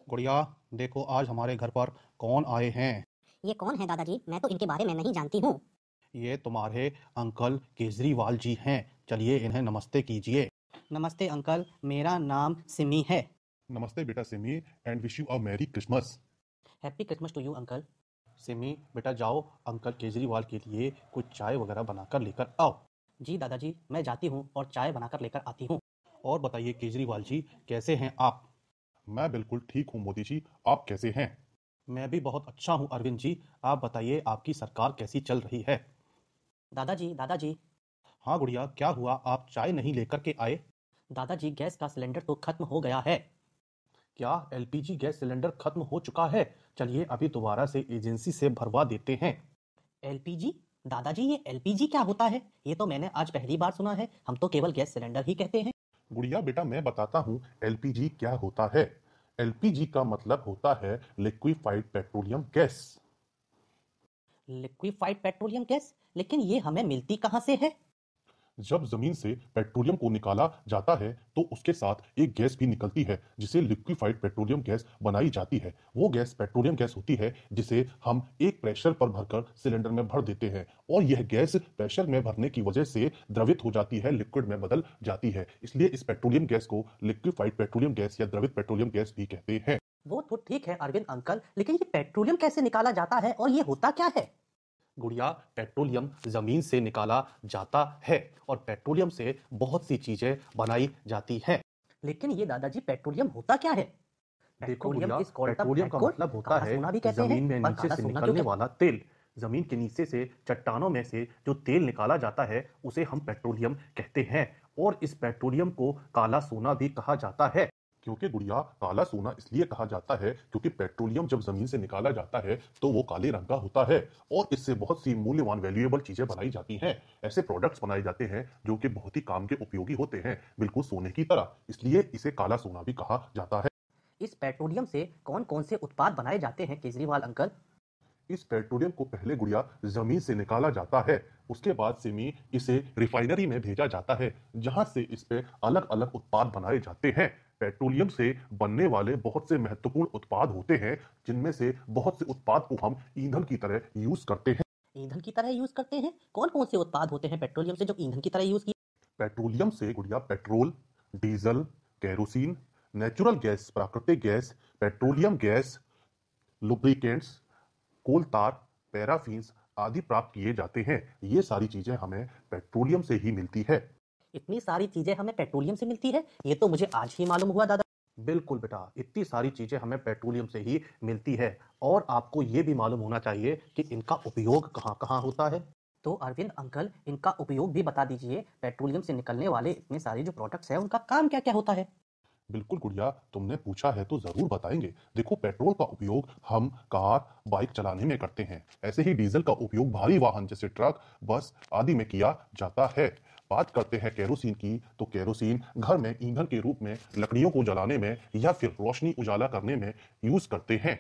गुड़िया, देखो आज हमारे घर पर कौन आए हैं। ये कौन है दादाजी? मैं तो इनके बारे में नहीं जानती हूँ। ये तुम्हारे अंकल केजरीवाल जी हैं। चलिए इन्हें नमस्ते कीजिए। नमस्ते अंकल, मेरा नाम सिमी है। नमस्ते बेटा Simi and wish you a merry Christmas. Happy Christmas to you uncle. Simi बेटा जाओ, अंकल केजरीवाल के लिए कुछ चाय वगैरह बनाकर लेकर आओ। जी दादाजी, मैं जाती हूँ और चाय बनाकर लेकर आती हूँ। और बताइए केजरीवाल जी, कैसे हैं आप? मैं बिल्कुल ठीक हूँ मोदी जी, आप कैसे हैं? मैं भी बहुत अच्छा हूँ अरविंद जी। आप बताइए आपकी सरकार कैसी चल रही है? दादाजी दादाजी। हाँ गुड़िया, क्या हुआ, आप चाय नहीं लेकर के आए? दादाजी, गैस का सिलेंडर तो खत्म हो गया है। क्या एलपीजी गैस सिलेंडर खत्म हो चुका है? चलिए अभी दोबारा से एजेंसी से भरवा देते हैं। एलपीजी? दादाजी, ये एलपीजी क्या होता है? ये तो मैंने आज पहली बार सुना है। हम तो केवल गैस सिलेंडर ही कहते हैं। गुड़िया बेटा मैं बताता हूँ एलपीजी क्या होता है। एलपीजी का मतलब होता है liquefied petroleum gas. Liquefied petroleum gas? लेकिन ये हमें मिलती कहाँ से है? जब जमीन से पेट्रोलियम को निकाला जाता है तो उसके साथ एक गैस भी निकलती है जिसे लिक्विफाइड पेट्रोलियम गैस बनाई जाती है। वो गैस पेट्रोलियम गैस होती है जिसे हम एक प्रेशर पर भरकर सिलेंडर में भर देते हैं और यह गैस प्रेशर में भरने की वजह से द्रवित हो जाती है, लिक्विड में बदल जाती है। इसलिए इस पेट्रोलियम गैस को लिक्विफाइड पेट्रोलियम गैस या द्रवित पेट्रोलियम गैस भी कहते हैं। वो तो ठीक है अरविंद अंकल, लेकिन ये पेट्रोलियम कैसे निकाला जाता है और ये होता क्या है? गुड़िया, पेट्रोलियम जमीन से निकाला जाता है और पेट्रोलियम से बहुत सी चीजें बनाई जाती हैं। लेकिन ये दादाजी, पेट्रोलियम होता क्या है? देखो गुड़िया, पेट्रोलियम का मतलब होता है जमीन में नीचे से निकलने वाला तेल। जमीन के नीचे से चट्टानों में से जो तेल निकाला जाता है उसे हम पेट्रोलियम कहते हैं और इस पेट्रोलियम को काला सोना भी कहा जाता है। क्योंकि गुड़िया काला सोना इसलिए कहा जाता है क्योंकि पेट्रोलियम जब जमीन से निकाला जाता है तो वो काले रंग का होता है और इससे बहुत सी मूल्यवान वैल्यूएबल चीजें बनाई जाती हैं। ऐसे प्रोडक्ट्स बनाए जाते हैं जो कि बहुत ही काम के उपयोगी होते हैं, बिल्कुल सोने की तरह। इसलिए इसे काला सोना भी कहा जाता है। इस पेट्रोलियम से कौन कौन से उत्पाद बनाए जाते हैं केजरीवाल अंकल? इस पेट्रोलियम को पहले गुड़िया जमीन से निकाला जाता है, उसके बाद सिमी इसे रिफाइनरी में भेजा जाता है जहां से इस पे अलग अलग उत्पाद बनाए जाते हैं। पेट्रोलियम से बनने वाले बहुत से महत्वपूर्ण उत्पाद होते हैं जिनमें से बहुत से उत्पाद को हम ईंधन की तरह यूज करते हैं। ईंधन की तरह यूज करते हैं? कौन कौन से उत्पाद होते हैं पेट्रोलियम से जो ईंधन की तरह यूज किए? पेट्रोलियम से गुड़िया petrol, diesel, kerosene, natural gas, प्राकृतिक गैस, पेट्रोलियम गैस, लुब्रिकेंट्स, कोल तार, पैराफिन्स आदि प्राप्त किए जाते हैं। ये सारी चीजें हमें पेट्रोलियम से ही मिलती है। इतनी सारी चीजें हमें पेट्रोलियम से मिलती है? ये तो मुझे आज ही मालूम हुआ दादा। बिल्कुल बेटा, इतनी सारी चीजें हमें पेट्रोलियम से ही मिलती है और आपको ये भी मालूम होना चाहिए कि इनका उपयोग कहाँ कहाँ होता है। तो अरविंद अंकल, इनका उपयोग भी बता दीजिए। पेट्रोलियम से निकलने वाले इतने सारे जो प्रोडक्ट्स हैं उनका काम क्या क्या होता है? बिल्कुल गुड़िया, तुमने पूछा है तो जरूर बताएंगे। देखो पेट्रोल का उपयोग हम कार, बाइक चलाने में करते हैं। ऐसे ही डीजल का उपयोग भारी वाहन जैसे ट्रक, बस आदि में किया जाता है। बात करते हैं केरोसिन की, तो केरोसिन घर में ईंधन के रूप में लकड़ियों को जलाने में या फिर रोशनी उजाला करने में यूज करते हैं।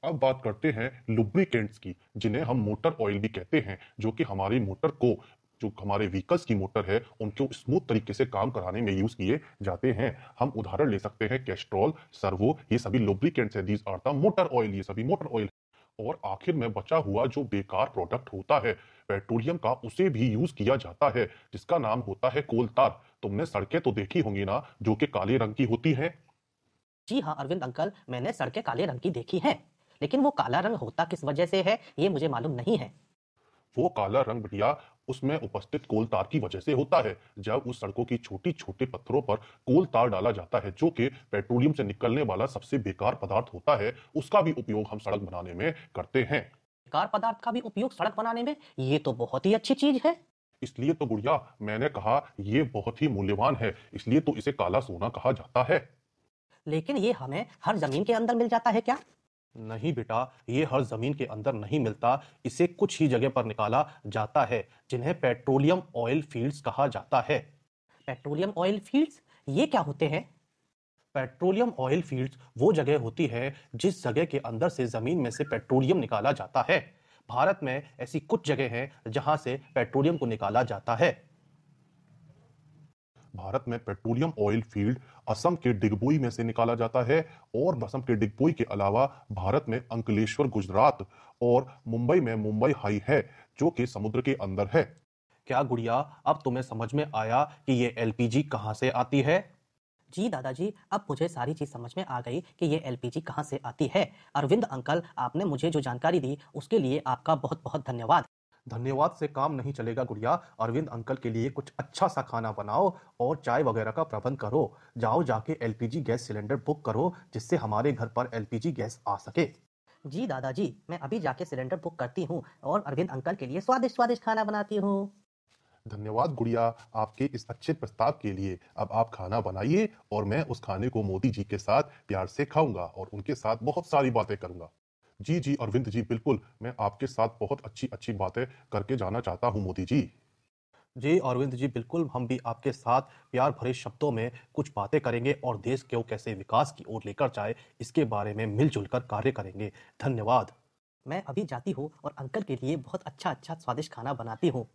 अब बात करते हैं लुब्रिकेंट्स की, जिन्हें हम मोटर ऑयल भी कहते हैं, जो कि हमारी मोटर को, जो हमारे व्हीकल्स की मोटर है उनको स्मूथ तरीके से काम कराने में यूज किए जाते हैं। हम उदाहरण ले सकते हैं कैस्ट्रॉल, सर्वो, ये सभी लुब्रिकेंट्स है। These are the motor oil, ये सभी मोटर ऑयल। और आखिर में बचा हुआ जो बेकार प्रोडक्ट होता है पेट्रोलियम का, उसे भी यूज किया जाता है जिसका नाम होता है कोल तार। तुमने सड़कें तो देखी होंगी ना, जो कि काले रंग की होती हैं। जी हाँ अरविंद अंकल, मैंने सड़कें काले रंग की देखी हैं, लेकिन वो काला रंग होता किस वजह से है ये मुझे मालूम नहीं है। वो काला रंग बढ़िया उसमें उपस्थित कोल तार की वजह से होता है। जब उस सड़कों की छोटी छोटे पत्थरों पर कोल तार डाला जाता है, जो कि पेट्रोलियम से निकलने वाला सबसे बेकार पदार्थ होता है, उसका भी उपयोग हम सड़क बनाने में करते हैं। बेकार पदार्थ का भी उपयोग सड़क बनाने में? ये तो बहुत ही अच्छी चीज है। इसलिए तो गुड़िया मैंने कहा ये बहुत ही मूल्यवान है, इसलिए तो इसे काला सोना कहा जाता है। लेकिन ये हमें हर जमीन के अंदर मिल जाता है क्या? नहीं बेटा, ये हर जमीन के अंदर नहीं मिलता। इसे कुछ ही जगह पर निकाला जाता है जिन्हें पेट्रोलियम ऑयल फील्ड्स कहा जाता है। पेट्रोलियम ऑयल फील्ड्स ये क्या होते हैं? पेट्रोलियम ऑयल फील्ड्स वो जगह होती है जिस जगह के अंदर से जमीन में से पेट्रोलियम निकाला जाता है। भारत में ऐसी कुछ जगह हैं जहां से पेट्रोलियम को निकाला जाता है। भारत में पेट्रोलियम ऑयल फील्ड असम के डिगबोई में से निकाला जाता है और असम के डिगबोई के अलावा भारत में अंकलेश्वर गुजरात और मुंबई में मुंबई हाई है जो कि समुद्र के अंदर है। क्या गुड़िया अब तुम्हें समझ में आया कि ये एलपीजी कहाँ से आती है? जी दादाजी, अब मुझे सारी चीज समझ में आ गई कि ये एलपीजी कहाँ से आती है। अरविंद अंकल, आपने मुझे जो जानकारी दी उसके लिए आपका बहुत बहुत धन्यवाद। धन्यवाद से काम नहीं चलेगा गुड़िया। अरविंद अंकल के लिए कुछ अच्छा सा खाना बनाओ और चाय वगैरह का प्रबंध करो। जाओ जाके एलपीजी गैस सिलेंडर बुक करो जिससे हमारे घर पर एलपीजी गैस आ सके। जी दादाजी, मैं अभी जाके सिलेंडर बुक करती हूँ और अरविंद अंकल के लिए स्वादिष्ट स्वादिष्ट खाना बनाती हूँ। धन्यवाद गुड़िया आपके इस अच्छे प्रस्ताव के लिए। अब आप खाना बनाइए और मैं उस खाने को मोदी जी के साथ प्यार से खाऊंगा और उनके साथ बहुत सारी बातें करूंगा। जी जी अरविंद जी, बिल्कुल मैं आपके साथ बहुत अच्छी अच्छी बातें करके जाना चाहता हूं मोदी जी। जी अरविंद जी, बिल्कुल हम भी आपके साथ प्यार भरे शब्दों में कुछ बातें करेंगे और देश को कैसे विकास की ओर लेकर जाए इसके बारे में मिलजुल कर कार्य करेंगे। धन्यवाद। मैं अभी जाती हूँ और अंकल के लिए बहुत अच्छा अच्छा स्वादिष्ट खाना बनाती हूँ।